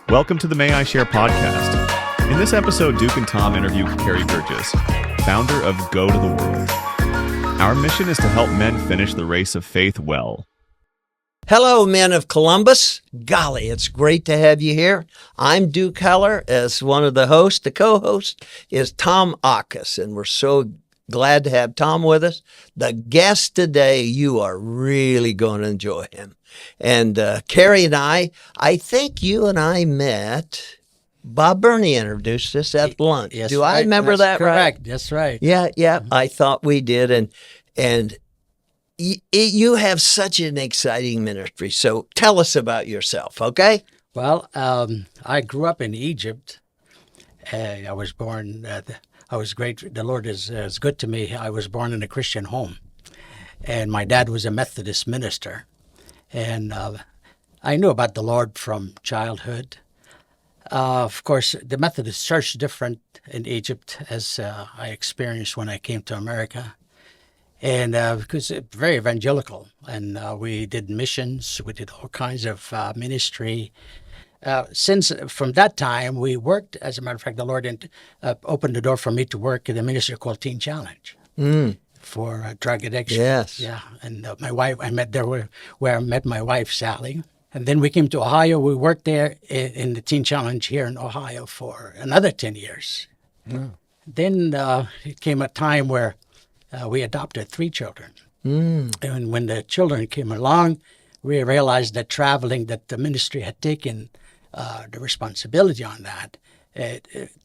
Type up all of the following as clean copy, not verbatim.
Welcome to the MayIShare podcast. In this episode, Duke and Tom interview Carey Girgis, founder of Go to the World. Our mission is to help men finish the race of faith well. Hello, men of Columbus. Golly, it's great to have you here. I'm Duke Heller as one of the hosts. The co-host is Tom Akas, and we're so glad to have Tom with us. The guest today, you are really going to enjoy him. And Carey and I think you and I met. Bob Burney introduced us at lunch. Yes, Do I remember That's that right? correct. That's right. Yeah, I thought we did. And you have such an exciting ministry. So tell us about yourself, okay? Well, I grew up in Egypt. I was born, I was great. The Lord is good to me. I was born in a Christian home. And my dad was a Methodist minister. And I knew about the Lord from childhood. Of course, the Methodist Church is different in Egypt as I experienced when I came to America. And because it's very evangelical, and we did missions, we did all kinds of ministry. Since from that time, we worked, as a matter of fact, the Lord opened the door for me to work in a ministry called Teen Challenge for drug addiction. Yes. Yeah, and my wife, I met there where I met my wife, Sally. And then we came to Ohio. We worked there in the Teen Challenge here in Ohio for another 10 years. Then it came a time where we adopted 3 children. And when the children came along, we realized that traveling, that the ministry had taken the responsibility on that,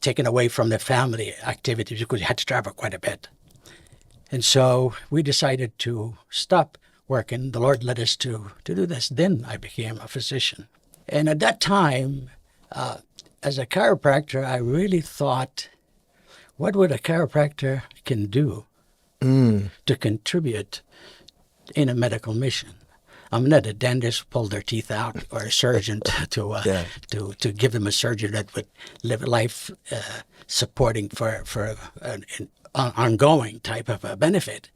taken away from the family activities because we had to travel quite a bit. And so we decided to stop working. The Lord led us to do this. Then I became a physician. And at that time, as a chiropractor, I really thought, what would a chiropractor can do to contribute in a medical mission? I'm not a dentist, pull their teeth out, or a surgeon to give them a surgery that would live a life supporting for an ongoing type of a benefit.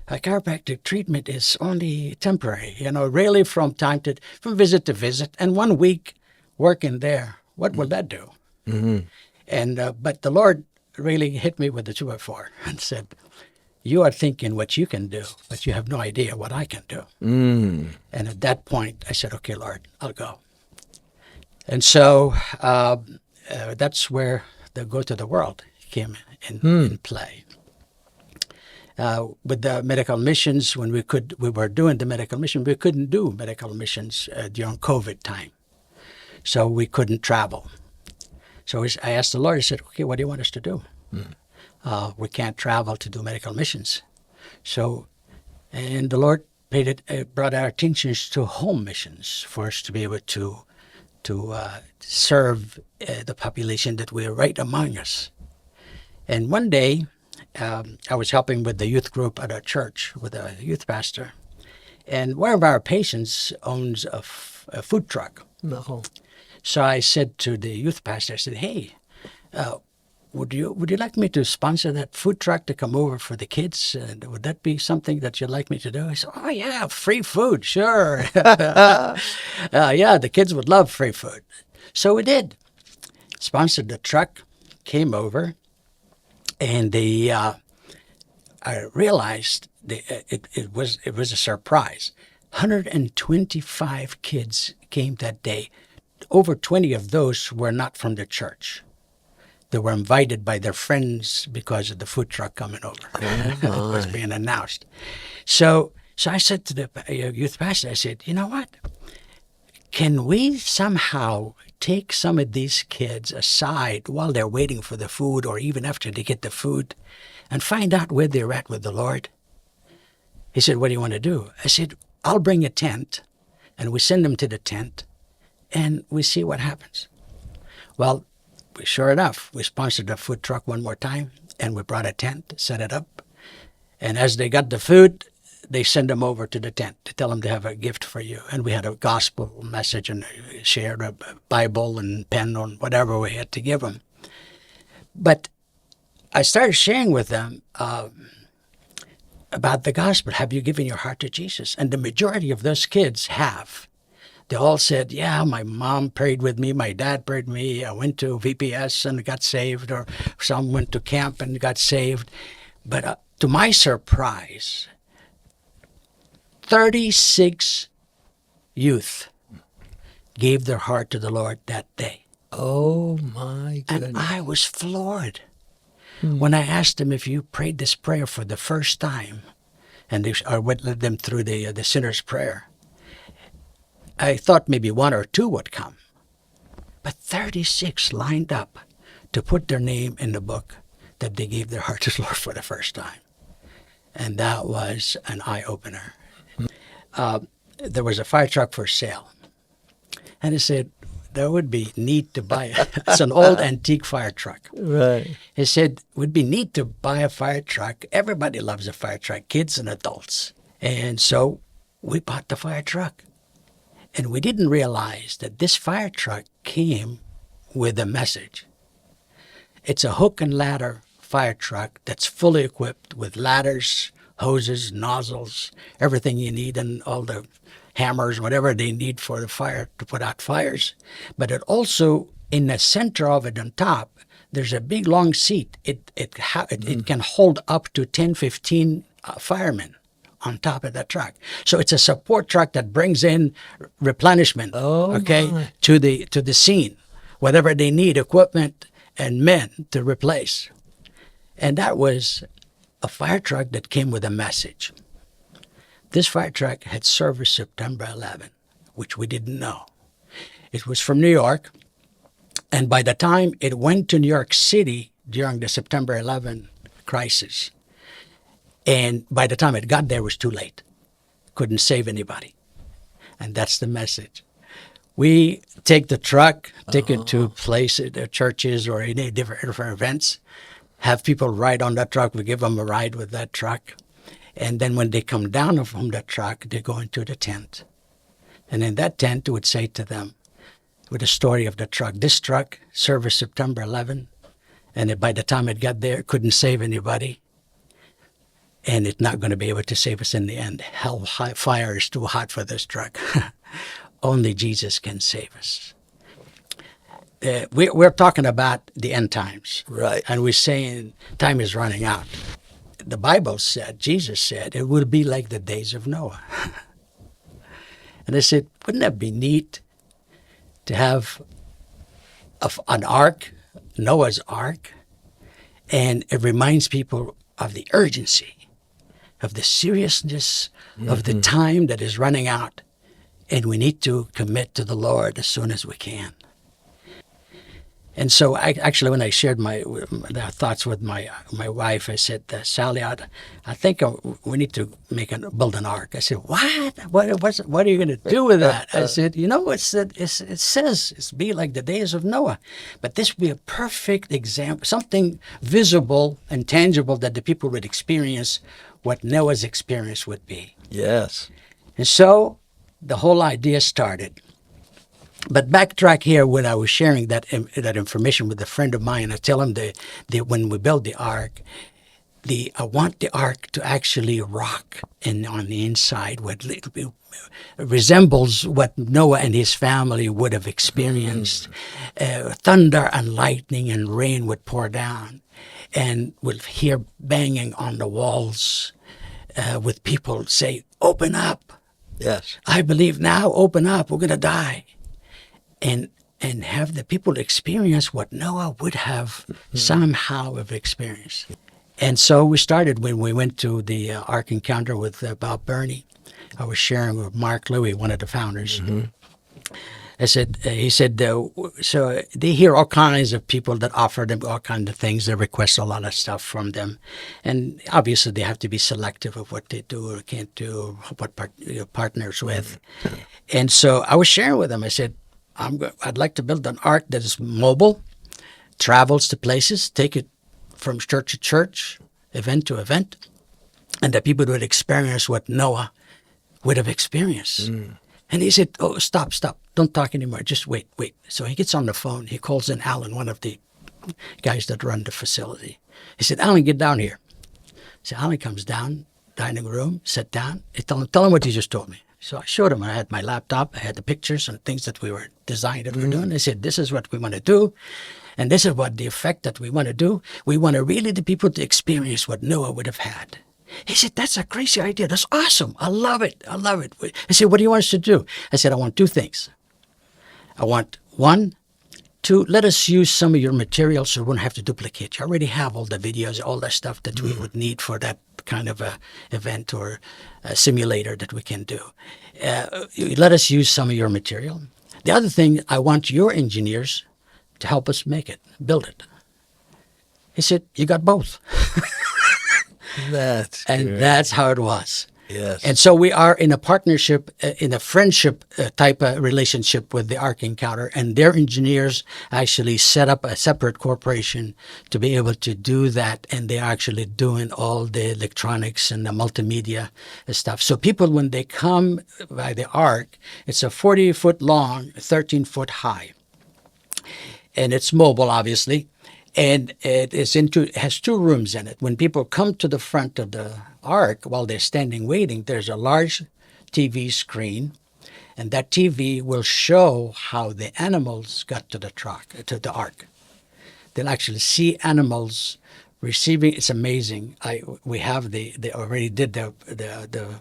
A chiropractic treatment is only temporary, really from visit to visit. And 1 week working there, what will that do? And but the Lord really hit me with the 2x4 and said, you are thinking what you can do, but you have no idea what I can do. And at that point, I said, okay, Lord, I'll go. And so that's where the Go to the World came in play. With the medical missions, when we were doing the medical mission, we couldn't do medical missions during COVID time. So we couldn't travel. So I asked the Lord, I said, okay, what do you want us to do? We can't travel to do medical missions. And the Lord brought our attention to home missions for us to be able to serve the population that we're right among us. And one day, I was helping with the youth group at our church with a youth pastor. And one of our patients owns a food truck. No. So I said to the youth pastor, I said, hey, would you like me to sponsor that food truck to come over for the kids? And would that be something that you'd like me to do? I said, oh, yeah, free food, sure. Yeah, the kids would love free food. So we did. Sponsored the truck, came over, and I realized it was a surprise. 125 kids came that day. Over 20 of those were not from the church. They were invited by their friends because of the food truck coming over. It was being announced. So I said to the youth pastor, I said, you know what? Can we somehow take some of these kids aside while they're waiting for the food or even after they get the food and find out where they're at with the Lord? He said, what do you want to do? I said, I'll bring a tent, and we send them to the tent, and we see what happens. Well, sure enough, we sponsored the food truck one more time, and we brought a tent, set it up. And as they got the food, they send them over to the tent to tell them they have a gift for you. And we had a gospel message and shared a Bible and pen on whatever we had to give them. But I started sharing with them about the gospel. Have you given your heart to Jesus? And the majority of those kids have. They all said, yeah, my mom prayed with me, my dad prayed with me, I went to VPS and got saved, or some went to camp and got saved. But to my surprise, 36 youth gave their heart to the Lord that day. Oh, my goodness. And I was floored when I asked them, if you prayed this prayer for the first time, and I led them through the sinner's prayer, I thought maybe 1 or 2 would come. But 36 lined up to put their name in the book that they gave their heart to the Lord for the first time. And that was an eye-opener. There was a fire truck for sale. And he said, that would be neat to buy it. It's an old antique fire truck. Right. He said, it would be neat to buy a fire truck. Everybody loves a fire truck, kids and adults. And so we bought the fire truck. And we didn't realize that this fire truck came with a message. It's a hook and ladder fire truck that's fully equipped with ladders, hoses, nozzles, everything you need, and all the hammers, whatever they need for the fire to put out fires. But it also, in the center of it on top, there's a big long seat. It can hold up to 10, 15 firemen on top of that truck. So it's a support truck that brings in replenishment, my. to the scene, whatever they need, equipment and men to replace. And that was a fire truck that came with a message. This fire truck had service September 11, which we didn't know. It was from New York, and by the time it went to New York City during the September 11 crisis, and by the time it got there, it was too late. Couldn't save anybody. And that's the message. We take the truck, take it to places, churches, or any different events, have people ride on that truck. We give them a ride with that truck. And then when they come down from the truck, they go into the tent. And in that tent, it would say to them, with the story of the truck, this truck service September 11, and by the time it got there, it couldn't save anybody. And it's not going to be able to save us in the end. Fire is too hot for this truck. Only Jesus can save us. We're talking about the end times. Right. And we're saying time is running out. The Bible said, Jesus said, it will be like the days of Noah. And I said, wouldn't that be neat to have an ark, Noah's Ark? And it reminds people of the urgency, of the seriousness of the time that is running out. And we need to commit to the Lord as soon as we can. And so actually, when I shared my thoughts with my wife, I said, Sally, I think we need to build an ark. I said, what? What are you going to do with that? I said, it says it's be like the days of Noah. But this would be a perfect example, something visible and tangible that the people would experience what Noah's experience would be. Yes. And so the whole idea started. But backtrack here when I was sharing that information with a friend of mine. I tell him that when we build the ark, I want the ark to actually rock on the inside, what resembles what Noah and his family would have experienced. Thunder and lightning and rain would pour down, and we'll hear banging on the walls with people say, "Open up." Yes. I believe now, open up, we're going to die. And have the people experience what Noah would have somehow have experienced. And so we started when we went to the Ark Encounter with Bob Burney. I was sharing with Mark Louie, one of the founders. He said, so they hear all kinds of people that offer them all kinds of things. They request a lot of stuff from them. And obviously they have to be selective of what they do or can't do, what partners with. And so I was sharing with them. I said, I'd like to build an ark that is mobile, travels to places, take it from church to church, event to event, and that people would experience what Noah would have experienced. And he said, "Oh, stop, don't talk anymore, just wait." So he gets on the phone, he calls in Alan, one of the guys that run the facility. He said, "Alan, get down here." So Alan comes down, dining room, sit down. Tell him what you just told me. So I showed them. I had my laptop. I had the pictures and things that we were designed that we were doing. I said, this is what we want to do. And this is what the effect that we want to do. We want to really the people to experience what Noah would have had. He said, that's a crazy idea. That's awesome. I love it. I love it. I said, what do you want us to do? I said, I want two things. I want one, to let us use some of your materials so we won't have to duplicate. You already have all the videos, all the stuff that we would need for that kind of a event or a simulator that we can do. Let us use some of your material. The other thing, I want your engineers to help us make it, build it. He said, you got both. That's And good. that's how it was. Yes. And so we are in a partnership, in a friendship type of relationship with the Ark Encounter, and their engineers actually set up a separate corporation to be able to do that, and they're actually doing all the electronics and the multimedia stuff. So people, when they come by the Ark, it's a 40-foot long, 13-foot high, and it's mobile, obviously. And it has two rooms in it. When people come to the front of the Ark while they're standing waiting, there's a large TV screen, and that TV will show how the animals got to the Ark. They'll actually see animals receiving. It's amazing. We have they already did the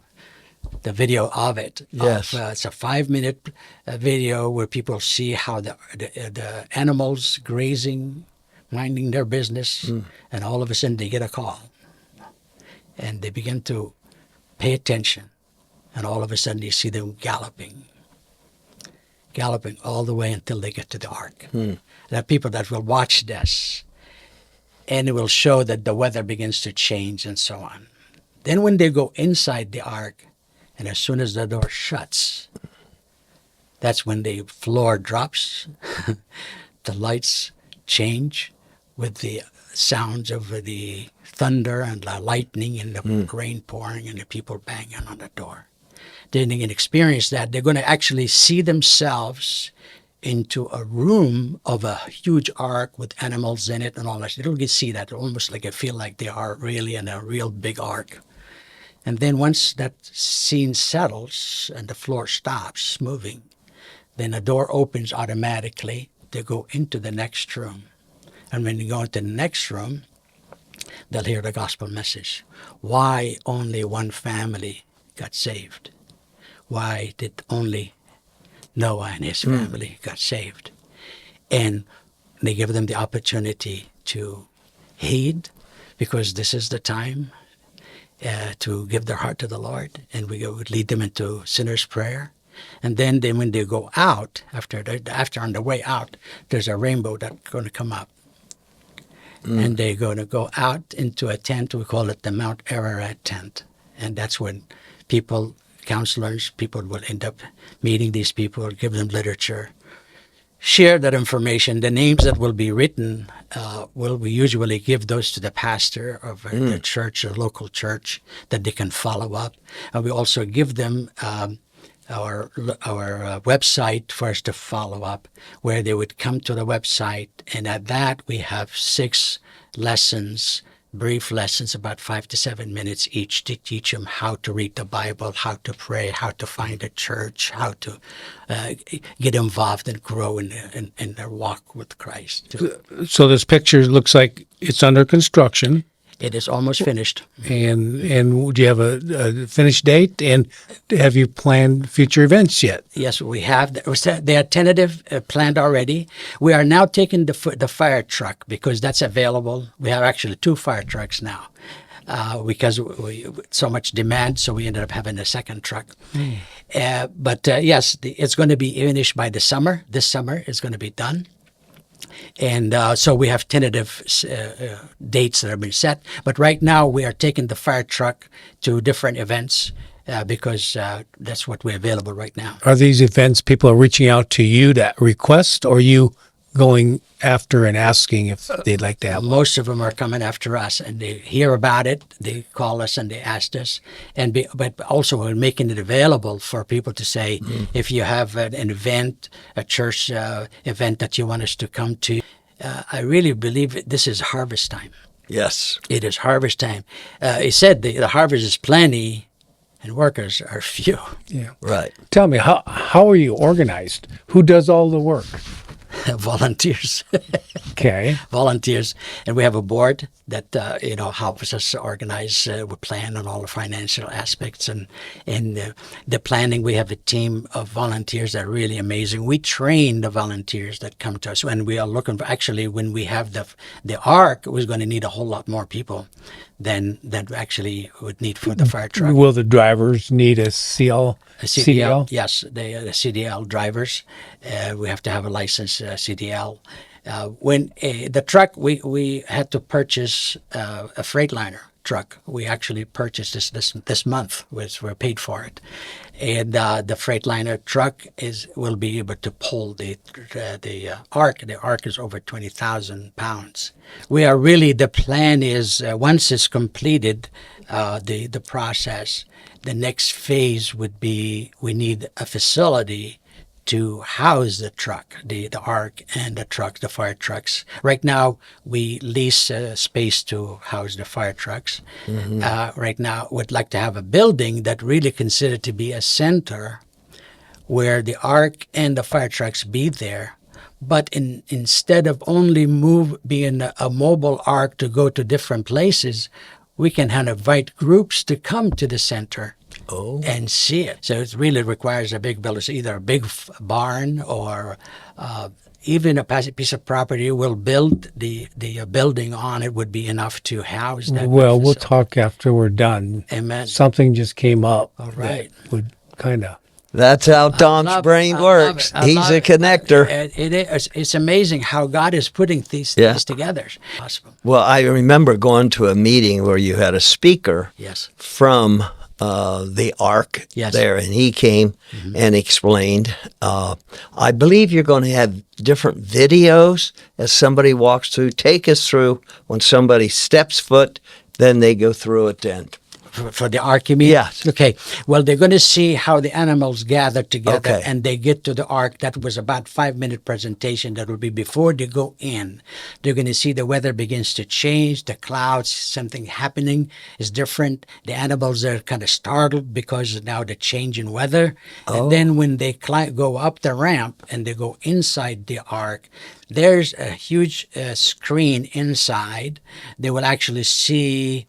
video of it. Yes. It's a 5-minute video where people see how the animals grazing, minding their business, and all of a sudden they get a call. And they begin to pay attention. And all of a sudden you see them galloping all the way until they get to the Ark. There are people that will watch this, and it will show that the weather begins to change and so on. Then when they go inside the Ark, and as soon as the door shuts, that's when the floor drops, the lights change with the sounds of the thunder and the lightning and the rain pouring and the people banging on the door. Then they can experience that. They're going to actually see themselves into a room of a huge Ark with animals in it and all that. They don't get to see that. Almost like I feel like they are really in a real big Ark. And then once that scene settles and the floor stops moving, then the door opens automatically. They go into the next room. And when they go into the next room, they'll hear the gospel message. Why only one family got saved? Why did only Noah and his family got saved? And they give them the opportunity to heed, because this is the time to give their heart to the Lord. And we would lead them into sinner's prayer. And then when they go out, after on the way out, there's a rainbow that's going to come up. And they're going to go out into a tent. We call it the Mount Ararat tent. And that's when people, counselors, people will end up meeting these people, give them literature, share that information. The names that will be written, we usually give those to the pastor of the church, a local church, that they can follow up. And we also give them our website for us to follow up, where they would come to the website, and at that we have 6 lessons, brief lessons, about 5 to 7 minutes each, to teach them how to read the Bible, how to pray, how to find a church, how to get involved and grow in their walk with Christ. So this picture looks like it's under construction. It is almost finished. And do you have a finished date? And have you planned future events yet? Yes, we have. They are tentative, planned already. We are now taking the fire truck, because that's available. We have actually 2 fire trucks now, because we so much demand, so we ended up having a second truck. But yes, it's going to be finished by the summer. This summer it's going to be done. And so we have tentative dates that have been set. But right now we are taking the fire truck to different events because that's what we're available right now. Are these events people are reaching out to you to request, or you going after and asking if they'd like to have one? Most of them are coming after us, and they hear about it. They call us and they ask us, but also we're making it available for people to say, if you have an event, a church event that you want us to come to. I really believe this is harvest time. Yes. It is harvest time. He said the harvest is plenty, and workers are few. Yeah. Right. Tell me, how are you organized? Who does all the work? Volunteers. Okay. Volunteers, and we have a board that helps us organize. We plan on all the financial aspects and the planning. We have a team of volunteers that are really amazing. We train the volunteers that come to us when we are looking for. Actually, when we have the Ark, we're going to need a whole lot more people than actually would need for the fire truck. Will the drivers need a CDL? Yes, the CDL drivers. We have to have a licensed CDL. When the truck, we had to purchase a Freightliner truck. We actually purchased this month, which we're paid for it. And the Freightliner truck will be able to pull the Ark. The Ark is over 20,000 pounds. The plan is once it's completed, the process, the next phase would be we need a facility to house the truck, the Ark and the truck, the fire trucks. Right now, we lease space to house the fire trucks. Right now, we'd like to have a building that really considered to be a center where the Ark and the fire trucks be there. But instead of only being a mobile Ark to go to different places, we can invite groups to come to the center and see it. So it really requires a big building, either a big barn or even a piece of property. We'll build the building on it would be enough to house that. Well, we'll talk after we're done. Amen. Something just came up. All right. That would kind of. That's how Tom's brain works. He's a connector. It's amazing how God is putting these things together. Possible. Well, I remember going to a meeting where you had a speaker Yes. from the Ark Yes. there, and he came and explained. I believe you're going to have different videos as somebody walks through. Take us through when somebody steps foot, then they go through it then. For the Ark, you mean? Yes. Okay. Well, they're going to see how the animals gather together Okay. and they get to the Ark. That was about 5-minute presentation. That will be before they go in. They're going to see the weather begins to change, the clouds, something happening is different. The animals are kind of startled because now the change in weather. And then when they go up the ramp and they go inside the Ark, there's a huge screen inside. They will actually see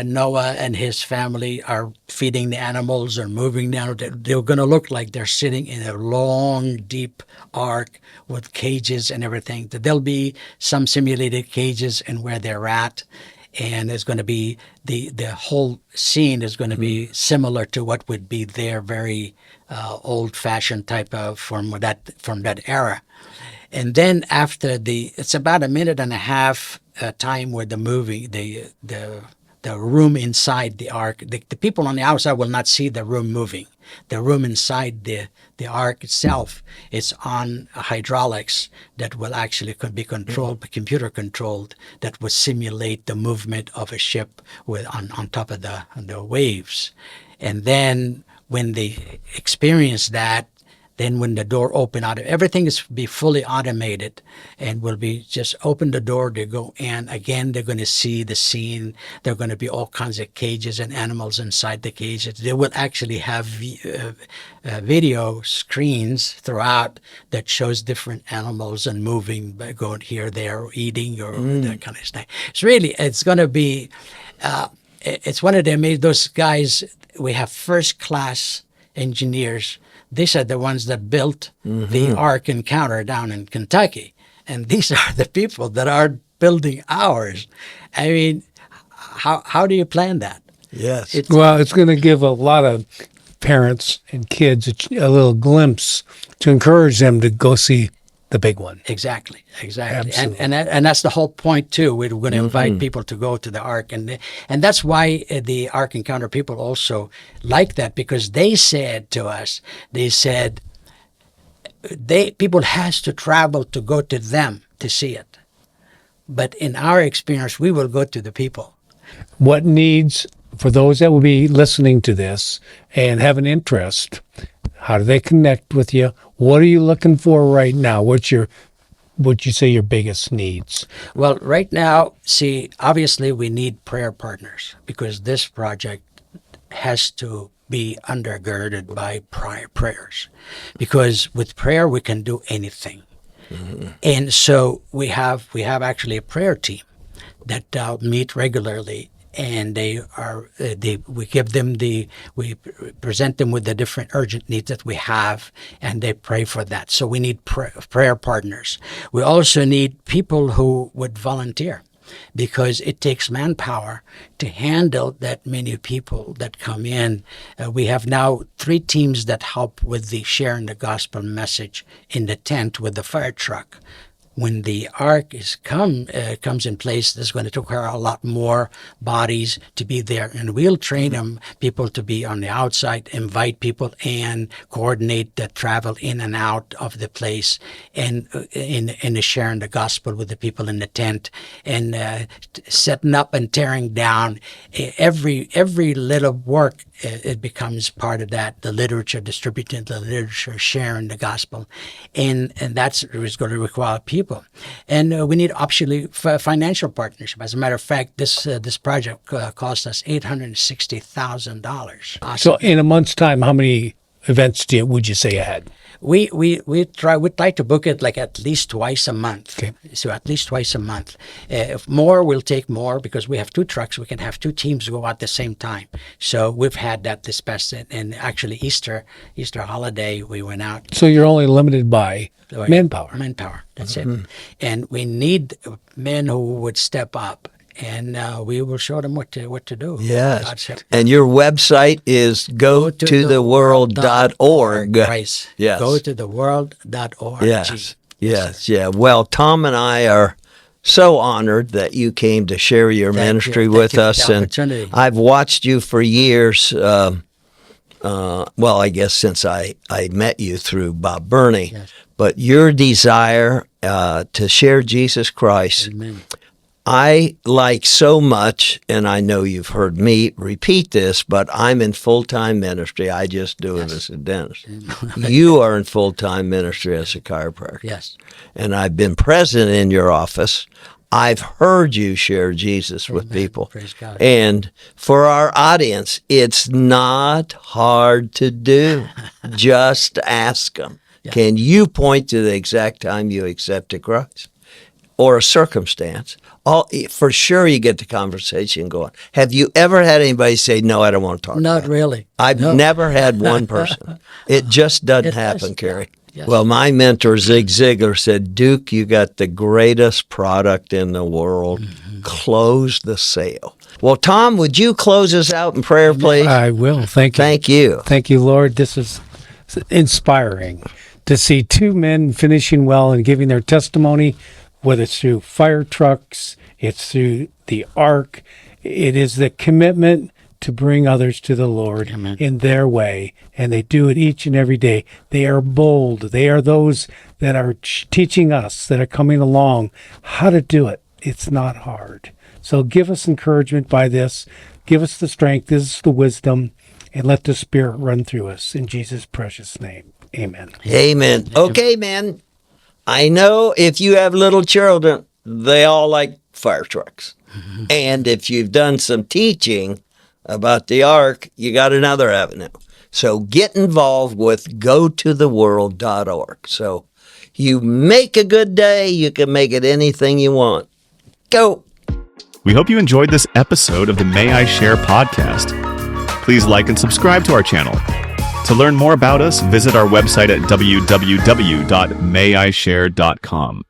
Noah and his family are feeding the animals or moving down. They're going to look like they're sitting in a long, deep Ark with cages and everything. There'll be some simulated cages and where they're at. And it's going to be the whole scene is going to be similar to what would be their very old-fashioned type of from that era. And then after it's about a minute and a half time where the movie the room inside the Ark. The people on the outside will not see the room moving. The room inside the Ark itself is on hydraulics that will actually be controlled, computer controlled, that will simulate the movement of a ship on top of the waves. And then when they experience that, then when the door open out, everything is be fully automated and will be just open the door, they go in. Again, they're going to see the scene. There are going to be all kinds of cages and animals inside the cages. They will actually have video screens throughout that shows different animals and moving, going here, there, eating, or that kind of stuff. It's going to be, it's one of them, those guys, we have first class engineers. These are the ones that built the Ark Encounter down in Kentucky. And these are the people that are building ours. I mean, how do you plan that? Yes. It's going to give a lot of parents and kids a little glimpse to encourage them to go see the big one. Exactly. Absolutely. And that's the whole point too. We're going to invite people to go to the Ark, and that's why the Ark Encounter people also like that, because they said to us, people has to travel to go to them to see it, but in our experience, we will go to the people. What needs for those that will be listening to this and have an interest? How do they connect with you? What are you looking for right now? Would you say your biggest needs? Well, right now, obviously we need prayer partners because this project has to be undergirded by prior prayers, because with prayer we can do anything. And so we have actually a prayer team that meet regularly, and we present them with the different urgent needs that we have, and they pray for that. So we need prayer partners. We also need people who would volunteer, because it takes manpower to handle that many people that come in. We have now 3 teams that help with the sharing the gospel message in the tent with the fire truck. When the Ark comes in place, there's going to require a lot more bodies to be there, and we'll train them, people to be on the outside, invite people, and coordinate the travel in and out of the place, and in sharing the gospel with the people in the tent, and setting up and tearing down. Every little work, it becomes part of that. The literature, distributing the literature, sharing the gospel, and that's what's going to require people. And we need actually financial partnership. As a matter of fact, this project cost us $860,000. So in a month's time, how many events would you say you had? We try to book it like at least twice a month. Okay. So at least twice a month. If more, we'll take more, because we have 2 trucks. We can have 2 teams go out at the same time. So we've had that this past, and actually Easter holiday, we went out. So you're only limited by manpower. Manpower, that's it. And we need men who would step up, and we will show them what to do. Yes. And your website is gototheworld.org. Right. Yes. Gototheworld.org. Yes. Yes. Yeah. Well, Tom and I are so honored that you came to share your ministry with us. And I've watched you for years. Well, I guess since I met you through Bob Burney. Yes. But your desire to share Jesus Christ, Amen. I like so much, and I know you've heard me repeat this, but I'm in full-time ministry. I just do it as a dentist. You are in full-time ministry as a chiropractor. Yes. And I've been present in your office. I've heard you share Jesus with people. Praise God. And for our audience, it's not hard to do. Just ask them. Yeah. Can you point to the exact time you accepted Christ? Or a circumstance? For sure you get the conversation going. Have you ever had anybody say, no, I don't want to talk Not about really. it? I've never had one person. It just doesn't happen, Carey. Yes. Well, my mentor, Zig Ziglar, said, Duke, you got the greatest product in the world. Mm-hmm. Close the sale. Well, Tom, would you close us out in prayer, please? I will. Thank you. Thank you. Thank you, Lord. This is inspiring to see 2 men finishing well and giving their testimony, whether it's through fire trucks, it's through the Ark. It is the commitment to bring others to the Lord. Amen. In their way, and they do it each and every day. They are bold. They are those that are teaching us, that are coming along, how to do it. It's not hard. So give us encouragement by this. Give us the strength, give us the wisdom, and let the Spirit run through us. In Jesus' precious name, amen. Amen. Okay, man. I know if you have little children, they all like fire trucks. Mm-hmm. And if you've done some teaching about the Ark, you got another avenue. So get involved with gototheworld.org. So you make a good day, you can make it anything you want. Go. We hope you enjoyed this episode of the MayIShare podcast. Please like and subscribe to our channel. To learn more about us, visit our website at www.mayishare.com.